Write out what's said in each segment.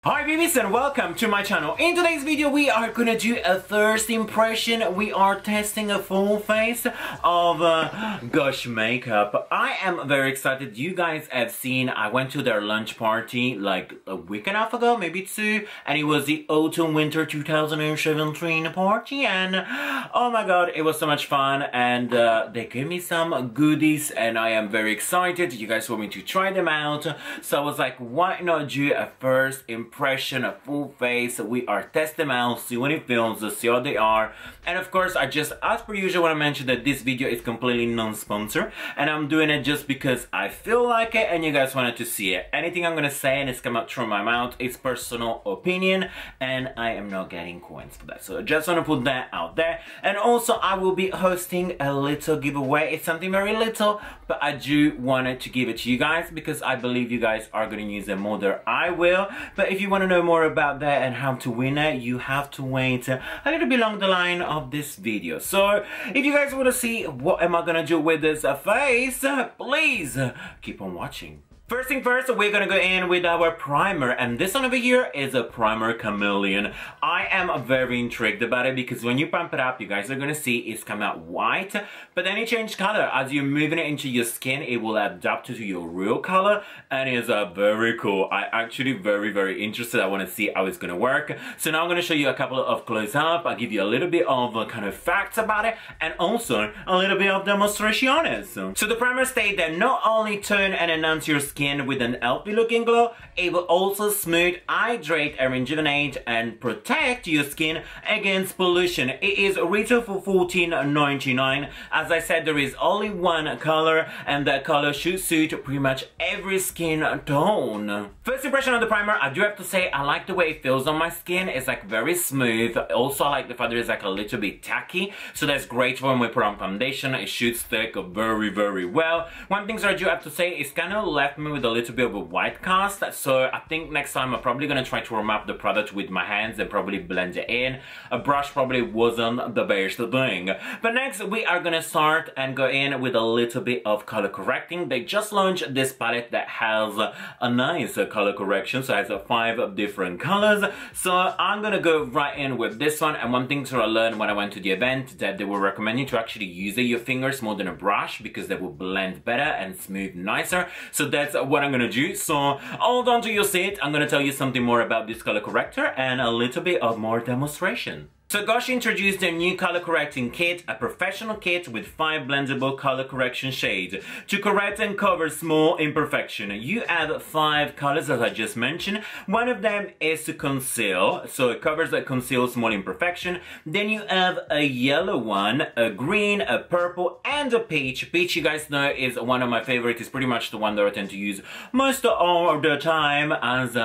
Hi Bibies and welcome to my channel. In today's video we are gonna do a first impression. We are testing a full face of Gush makeup. I am very excited. You guys have seen I went to their lunch party like a week and a half ago, maybe two, and it was the autumn winter 2017 party, and oh my god, it was so much fun, and they gave me some goodies and I am very excited. You guys want me to try them out, so I was like, why not do a first impression, a full face. We are testing them out, see when it feels, see how they are. And of course, I just, as per usual, want to mention that this video is completely non-sponsored and I'm doing it just because I feel like it and you guys wanted to see it. Anything I'm gonna say and it's come out through my mouth is personal opinion and I am not getting coins for that. So I just want to put that out there. And also I will be hosting a little giveaway. It's something very little, but I do want to give it to you guys because I believe you guys are going to use it more than I will. But if you want to know more about that and how to win it, you have to wait a little bit along the line of this video. So if you guys want to see what am I going to do with this face, please keep on watching. First thing first, we're gonna go in with our primer, and this one over here is a primer chameleon. I am very intrigued about it because when you pump it up, you guys are gonna see it's come out white, but then it changed color. As you're moving it into your skin, it will adapt to your real color, and it's very cool. I actually very interested. I want to see how it's gonna work. So now I'm gonna show you a couple of close-up. I'll give you a little bit of kind of facts about it, and also a little bit of demonstrations. So the primer states that not only tone and enhance your skin with an healthy looking glow, it will also smooth, hydrate and rejuvenate and protect your skin against pollution. It is retail for $14.99. As I said, there is only one color and that color should suit pretty much every skin tone. First impression of the primer, I do have to say I like the way it feels on my skin. It's like very smooth. Also I like the fact that it's like a little bit tacky, so that's great for when we put on foundation. It should stick very well. One thing that I do have to say is kind of left me with a little bit of a white cast, so I think next time I'm probably gonna try to warm up the product with my hands and probably blend it in. A brush probably wasn't the best thing. But next we are gonna start and go in with a little bit of color correcting. They just launched this palette that has a nice color correction, so it has 5 different colors. So I'm gonna go right in with this one, and one thing that I learned when I went to the event that they were recommending to actually use your fingers more than a brush because they will blend better and smooth nicer. So that's what I'm gonna do. So hold on to your seat. I'm gonna tell you something more about this color corrector and a little bit of more demonstration. So Gush introduced their new color correcting kit, a professional kit with 5 blendable color correction shades to correct and cover small imperfection. You have 5 colors as I just mentioned. One of them is to conceal, so it covers and conceals small imperfection. Then you have a yellow one, a green, a purple, and a peach. Peach, you guys know, is one of my favorites. It's pretty much the one that I tend to use most all the time. As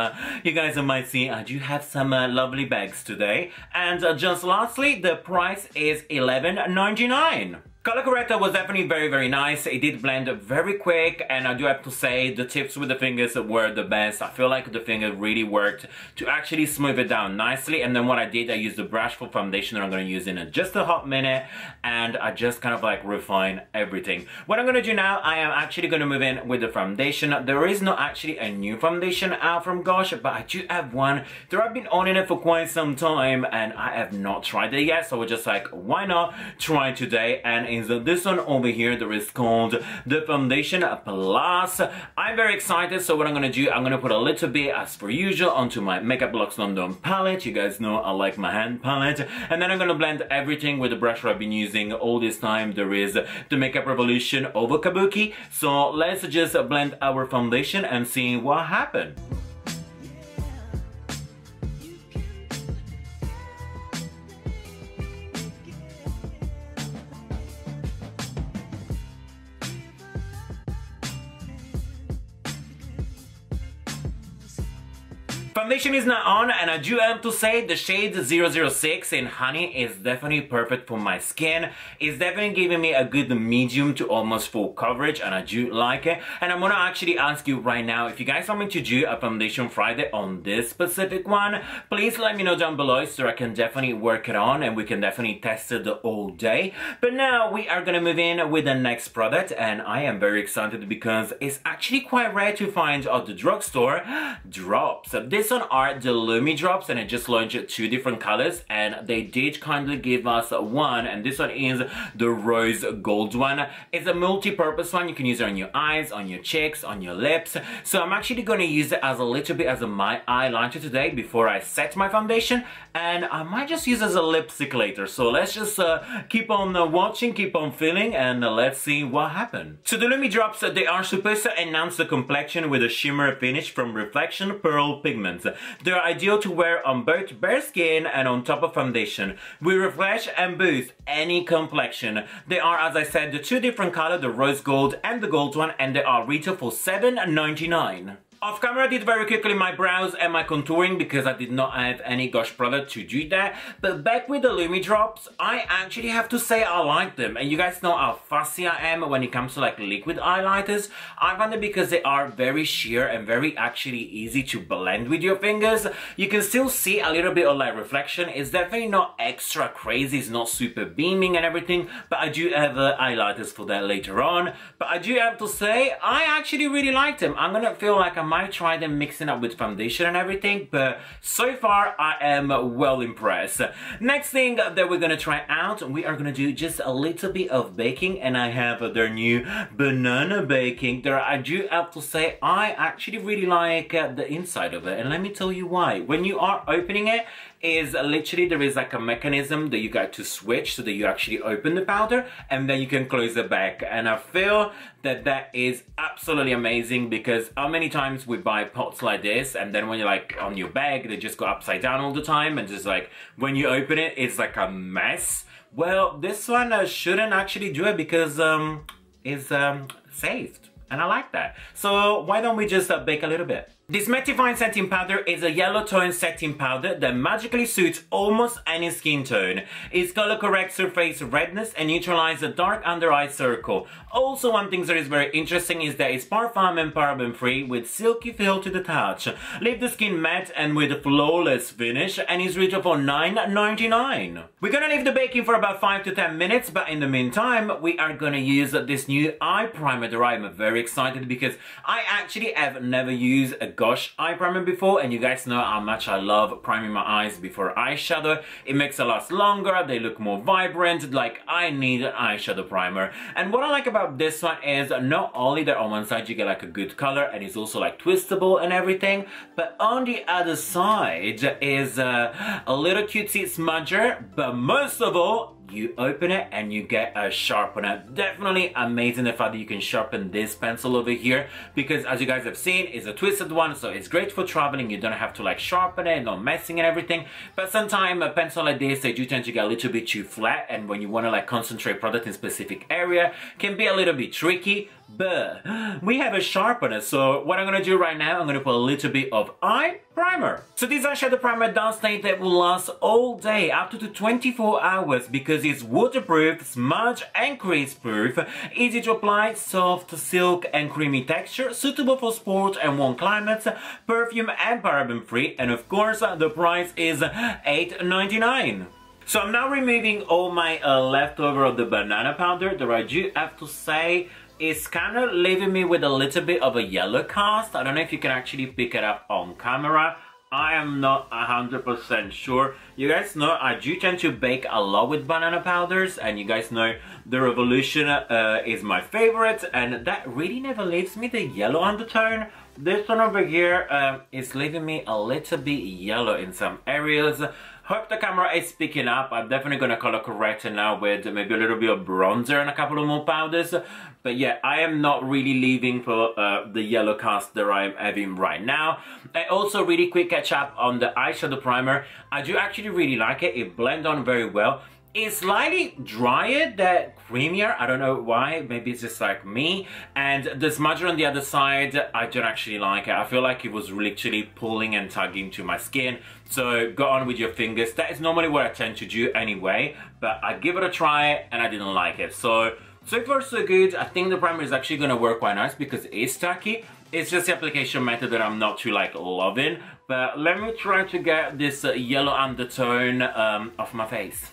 you guys might see, I do have some lovely bags today. And just lastly, the price is $11.99. Color corrector was definitely very nice. It did blend very quick, and I do have to say the tips with the fingers were the best. I feel like the finger really worked to actually smooth it down nicely. And then what I did, I used the brush for foundation that I'm going to use in just a hot minute, and I just kind of like refine everything. What I'm going to do now, I am actually going to move in with the foundation. There is not actually a new foundation out from Gush, but I do have one that I've been owning it for quite some time and I have not tried it yet, so we're just like, why not try it today? And is this one over here that is called the Foundation Plus. I'm very excited, so what I'm gonna do, I'm gonna put a little bit, as per usual, onto my Makeup Luxe London palette. You guys know I like my hand palette. And then I'm gonna blend everything with the brush I've been using all this time. There is the Makeup Revolution over Kabuki. So let's just blend our foundation and see what happened. Foundation is not on, and I do have to say the shade 006 in Honey is definitely perfect for my skin. It's definitely giving me a good medium to almost full coverage, and I do like it. And I'm gonna actually ask you right now, if you guys want me to do a Foundation Friday on this specific one, please let me know down below so I can definitely work it on and we can definitely test it all day. But now we are gonna move in with the next product, and I am very excited because it's actually quite rare to find at the drugstore drops. This This one are the Lumi Drops, and I just launched 2 different colors, and they did kindly give us one, and this one is the rose gold one. It's a multi-purpose one. You can use it on your eyes, on your cheeks, on your lips. So I'm actually going to use it as a little bit as my eyeliner today before I set my foundation, and I might just use it as a lipstick later. So let's just keep on watching, keep on feeling, and let's see what happens. So the Lumi Drops, they are supposed to enhance the complexion with a shimmer finish from Reflection Pearl pigments. They're ideal to wear on both bare skin and on top of foundation. We refresh and boost any complexion. They are, as I said, the 2 different colors, the rose gold and the gold one, and they are retail for $7.99. Off camera I did very quickly my brows and my contouring because I did not have any Gosh product to do that. But back with the Lumi Drops, I actually have to say I like them. And you guys know how fussy I am when it comes to like liquid highlighters. I find it because they are very sheer and very actually easy to blend with your fingers. You can still see a little bit of light reflection. It's definitely not extra crazy, it's not super beaming and everything. But I do have highlighters for that later on. But I do have to say, I actually really like them. I'm gonna feel like I might try them mixing up with foundation and everything, but so far I am well impressed. Next thing that we're gonna try out, we are gonna do just a little bit of baking, and I have their new banana baking. There, I do have to say, I actually really like the inside of it, and let me tell you why. When you are opening it, is literally there is like a mechanism that you got to switch so that you actually open the powder and then you can close it back, and I feel that that is absolutely amazing because how many times we buy pots like this and then when you're like on your bag they just go upside down all the time, and just like when you open it it's like a mess. Well, this one shouldn't actually do it because it's saved, and I like that. So why don't we just bake a little bit. This mattifying setting powder is a yellow tone setting powder that magically suits almost any skin tone. Its color corrects surface redness and neutralizes a dark under eye circle. Also, one thing that is very interesting is that it's parfum and paraben free with silky feel to the touch. Leave the skin matte and with a flawless finish, and is retail for $9.99. We're gonna leave the baking for about 5 to 10 minutes, but in the meantime we are gonna use this new eye primer that I'm very excited because I actually have never used a Gosh eye primer before, and you guys know how much I love priming my eyes before eyeshadow. It makes it last longer, they look more vibrant, like I need an eyeshadow primer. And what I like about this one is not only that on one side you get like a good color and it's also like twistable and everything, but on the other side is a little cutesy smudger, but most of all you open it and you get a sharpener. Definitely amazing the fact that you can sharpen this pencil over here, because as you guys have seen, it's a twisted one, so it's great for traveling. You don't have to like sharpen it, not messing and everything. But sometimes a pencil like this, they do tend to get a little bit too flat, and when you want to like concentrate product in specific area, can be a little bit tricky. But we have a sharpener, so what I'm gonna do right now, I'm gonna put a little bit of eye primer. So this eyeshadow primer does state that it will last all day, up to 24 hours, because it's waterproof, smudge and crease proof, easy to apply, soft, silk and creamy texture, suitable for sport and warm climates, perfume and paraben free, and of course the price is $8.99. So I'm now removing all my leftover of the banana powder that I do have to say it's kind of leaving me with a little bit of a yellow cast. I don't know if you can actually pick it up on camera. I am not 100% sure. You guys know I do tend to bake a lot with banana powders, and you guys know the Revolution is my favorite, and that really never leaves me the yellow undertone. This one over here is leaving me a little bit yellow in some areas. Hope the camera is picking up. I'm definitely going to color correct it now with maybe a little bit of bronzer and a couple of more powders. But yeah, I am not really leaving for the yellow cast that I'm having right now. And also really quick catch up on the eyeshadow primer. I do actually really like it. It blends on very well. It's slightly drier than creamier. I don't know why. Maybe it's just like me. And the smudger on the other side, I don't actually like it. I feel like it was literally pulling and tugging to my skin. So go on with your fingers. That is normally what I tend to do anyway. But I give it a try and I didn't like it. So far so good. I think the primer is actually going to work quite nice because it is tacky. It's just the application method that I'm not too like loving. But let me try to get this yellow undertone off my face.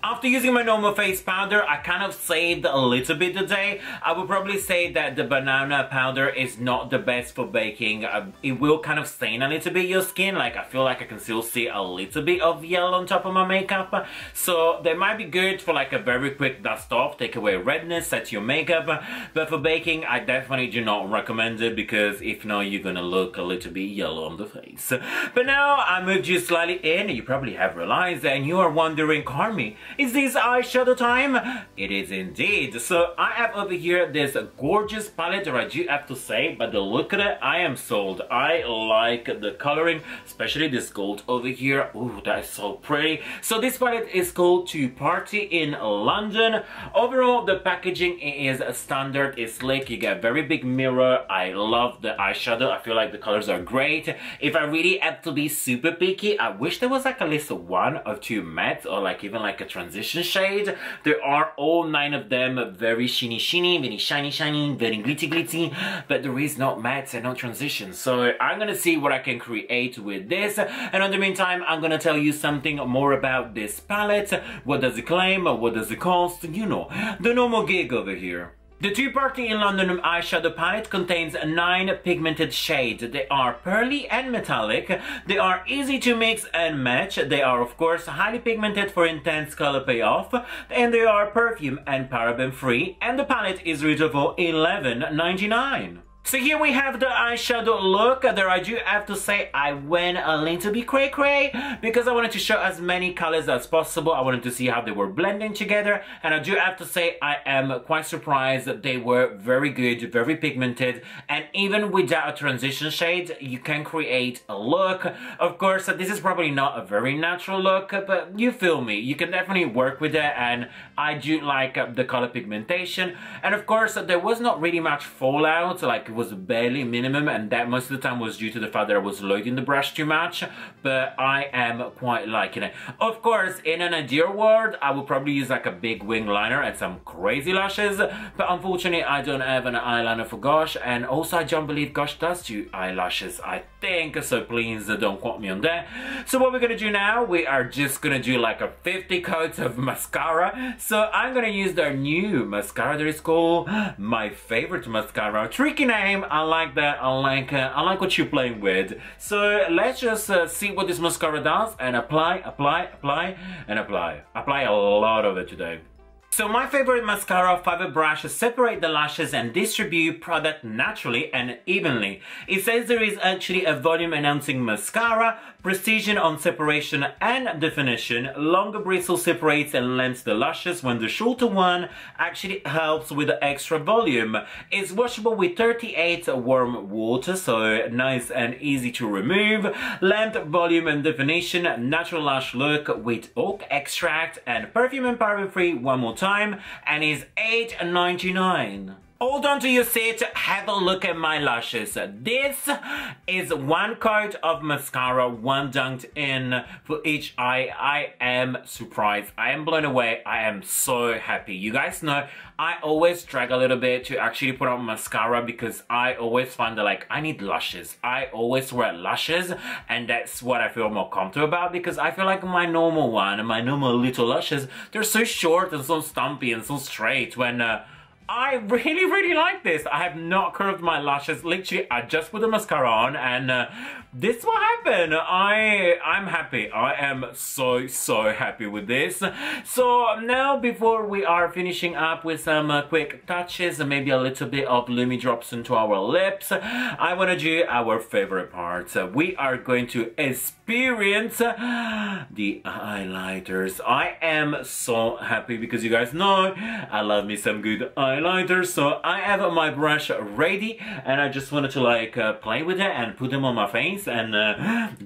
After using my normal face powder, I kind of saved a little bit today. I would probably say that the banana powder is not the best for baking. It will kind of stain a little bit your skin. Like, I feel like I can still see a little bit of yellow on top of my makeup. So they might be good for like a very quick dust off, take away redness, set your makeup. But for baking, I definitely do not recommend it, because if not, you're gonna look a little bit yellow on the face. But now I moved you slightly in. You probably have realized, and you are wondering, Carmi, is this eyeshadow time? It is indeed. So I have over here this gorgeous palette that I do have to say, by the look of it, I am sold. I like the coloring, especially this gold over here. Ooh, that is so pretty. So this palette is called To Party in London. Overall, the packaging is standard, it's slick, you get a very big mirror. I love the eyeshadow, I feel like the colors are great. If I really have to be super picky, I wish there was like at least 1 or 2 mattes, or like even like a transition shade. There are all 9 of them, very sheeny, very shiny, very glitzy, but there is no mattes and no transitions. So I'm gonna see what I can create with this, and in the meantime, I'm gonna tell you something more about this palette. What does it claim? What does it cost? You know, the normal gig over here. The To Party in London eyeshadow palette contains 9 pigmented shades. They are pearly and metallic. They are easy to mix and match. They are, of course, highly pigmented for intense color payoff. And they are perfume and paraben free. And the palette is retail for $11.99. So here we have the eyeshadow look. There I do have to say I went a little bit cray-cray, because I wanted to show as many colors as possible. I wanted to see how they were blending together, and I do have to say I am quite surprised that they were very good, very pigmented, and even without a transition shade, you can create a look. Of course, this is probably not a very natural look, but you feel me. You can definitely work with it, and I do like the color pigmentation. And of course, there was not really much fallout, like was barely minimum, and that most of the time was due to the fact that I was loading the brush too much, but I am quite liking it. Of course, in an ideal world, I would probably use like a big wing liner and some crazy lashes, but unfortunately I don't have an eyeliner for Gosh, and also I don't believe Gosh does do eyelashes, I think, so please don't quote me on that. So what we're gonna do now, we are just gonna do like a 50 coats of mascara. So I'm gonna use their new mascara that is called My Favorite Mascara. Tricky name, I like that. I like what you're playing with. So let's just see what this mascara does, and apply, and apply. Apply a lot of it today. So My Favorite Mascara fiber brush separate the lashes and distribute product naturally and evenly. It says there is actually a volume enhancing mascara, precision on separation and definition, longer bristle separates and lengthens the lashes when the shorter one actually helps with the extra volume. It's washable with 38 warm water, so nice and easy to remove. Length, volume and definition, natural lash look with oak extract and perfume and paraben free one more time, and is $8.99. Hold on to your seat, have a look at my lashes. This is 1 coat of mascara, 1 dunked in for each eye. I am surprised, I am blown away, I am so happy. You guys know I always drag a little bit to actually put on mascara, because I always find that like I need lashes. I always wear lashes, and that's what I feel more comfortable about, because I feel like my normal one, my normal little lashes, they're so short and so stumpy and so straight, when I really like this. I have not curved my lashes. Literally, I just put the mascara on, and this is what happened. I'm happy. I am so happy with this. So now, before we are finishing up with some quick touches and maybe a little bit of Lumi drops into our lips, I want to do our favorite part. We are going to experience the highlighters. I am so happy, because you guys know I love me some good highlighters. So I have my brush ready, and I just wanted to like play with it and put them on my face and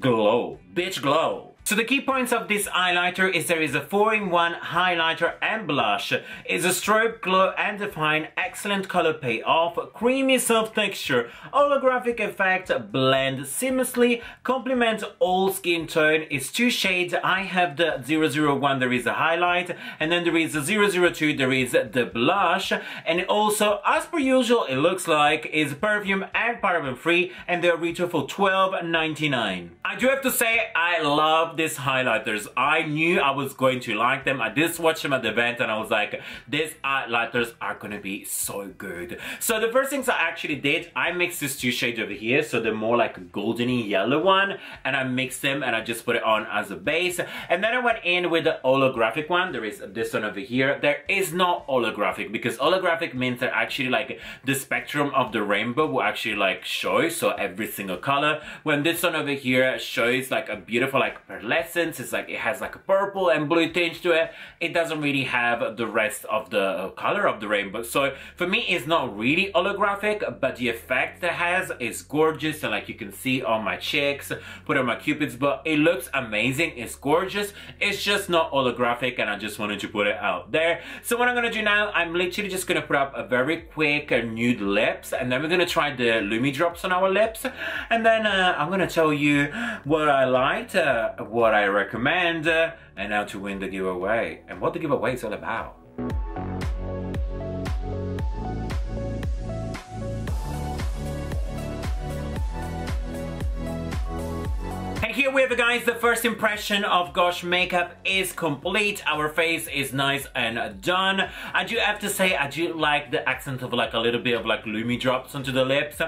glow, bitch glow. So the key points of this highlighter is there is a 4-in-1 highlighter and blush. It's a strobe, glow and define, excellent color payoff, creamy soft texture, holographic effect, blend seamlessly, complement all skin tone. It's 2 shades. I have the 001, there is a highlight, and then there is the 002, there is the blush. And also, as per usual, it looks like is perfume and paraben free, and they're retail for $12.99. I do have to say I love love these highlighters. I knew I was going to like them. I did swatch them at the event and I was like, these highlighters are gonna be so good. So the first things I actually did, I mixed these two shades over here, so the more like a goldeny yellow one, and I mixed them and I just put it on as a base. And then I went in with the holographic one. There is this one over here. There is no holographic because holographic means that actually like the spectrum of the rainbow will actually like show, so every single color. When this one over here shows like a beautiful like pearlescence, it's like it has like a purple and blue tinge to it. It doesn't really have the rest of the color of the rainbow. So for me, it's not really holographic, but the effect it has is gorgeous. And like you can see on my cheeks, put on my cupid's bow, it looks amazing. It's gorgeous. It's just not holographic, and I just wanted to put it out there. So what I'm gonna do now, I'm literally just gonna put up a very quick nude lips, and then we're gonna try the Lumi drops on our lips, and then I'm gonna tell you what I liked, what I recommend, and how to win the giveaway, and what the giveaway is all about. And here we have, guys, the first impression of Gosh makeup is complete. Our face is nice and done. I do have to say, I do like the accent of like a little bit of like Lumi drops onto the lips.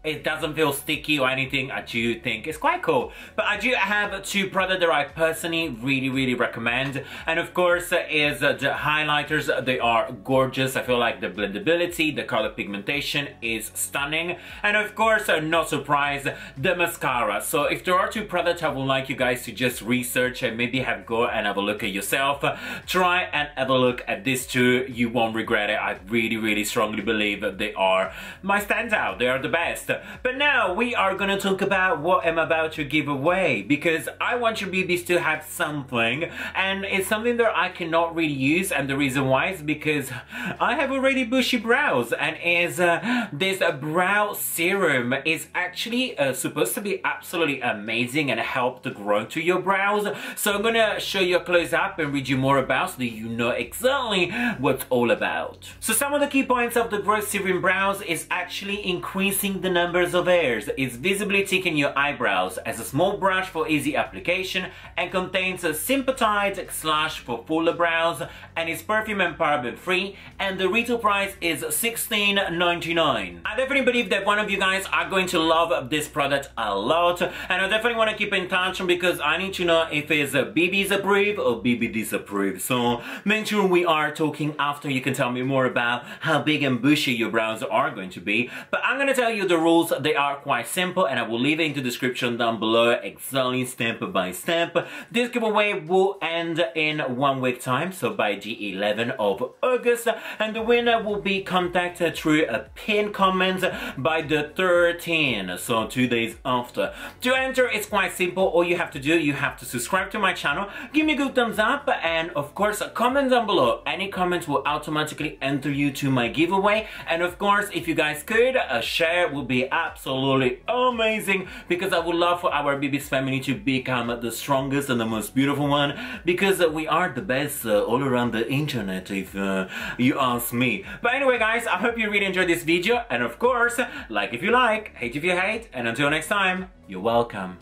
It doesn't feel sticky or anything. I do think it's quite cool. But I do have two products that I personally really recommend. And of course is the highlighters. They are gorgeous. I feel like the blendability, the color pigmentation is stunning. And of course, no surprise, the mascara. So if there are two products I would like you guys to just research and maybe have go and have a look at yourself, try and have a look at these two. You won't regret it. I really strongly believe that they are my standout. They are the best. But now we are gonna talk about what I'm about to give away, because I want your Bibies to have something, and it's something that I cannot really use, and the reason why is because I have already bushy brows, and is this brow serum is actually supposed to be absolutely amazing and help to grow to your brows. So I'm gonna show you a close up and read you more about so that you know exactly what it's all about. So some of the key points of the growth serum brows is actually increasing the numbers of hairs. It's visibly thicken your eyebrows as a small brush for easy application, and contains a sympathite slash for fuller brows, and is perfume and paraben free, and the retail price is $16.99. I definitely believe that one of you guys are going to love this product a lot, and I definitely want to keep in touch because I need to know if it's Bibies approved or Bibi disapproved. So make sure we are talking after. You can tell me more about how big and bushy your brows are going to be. But I'm going to tell you the rules. They are quite simple, and I will leave it in the description down below exactly step by step. This giveaway will end in 1 week time, so by the 11th of August, and the winner will be contacted through a pinned comment by the 13th, so 2 days after. To enter, it's quite simple. All you have to do, you have to subscribe to my channel, give me a good thumbs up, and of course comment down below. Any comment will automatically enter you to my giveaway. And of course, if you guys could, a share would be absolutely amazing, because I would love for our Bibies family to become the strongest and the most beautiful one, because we are the best all around the internet, if you ask me. But anyway, guys, I hope you really enjoyed this video, and of course, like if you like, hate if you hate, and until next time, you're welcome.